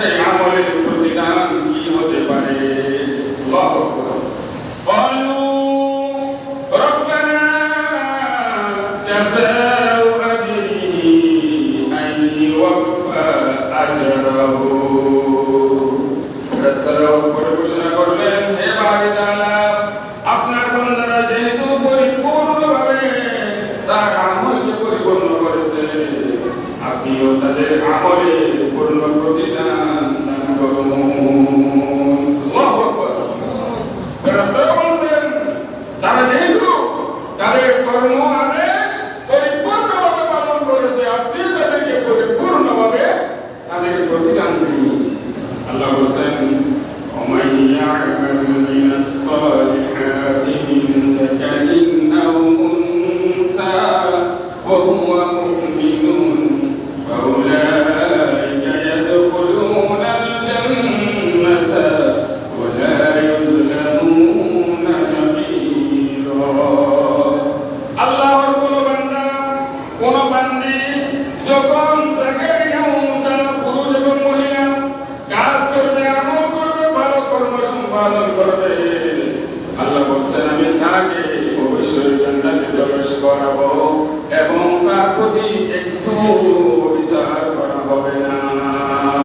সেই আমলের প্রতিদান কি হতে পারে? আল্লাহু আকবার। قالوا ربنا جزاء أجره أن يوفى أجره রাস্তার উপরে ঘোষণা করলেন, হে বাড়ি তাআলা, আপনার বান্দারা যেহেতু পরিপূর্ণভাবে তার আমলকে পরিপূর্ণ করেছে, আপনিও তাদের আমলে পূর্ণ প্রতিদান দান করুন। আল্লাহু আকবার। রাস্তায় বলছেন তারা যেহেতু তাদের কর্ম আদেশ পরিপূর্ণভাবে পালন করেছে, আপনি তাদেরকে পরিপূর্ণভাবে তাদের প্রতিদান দিন। আল্লাহ বলছেন, ومن يعمل من الصالحات من ذكر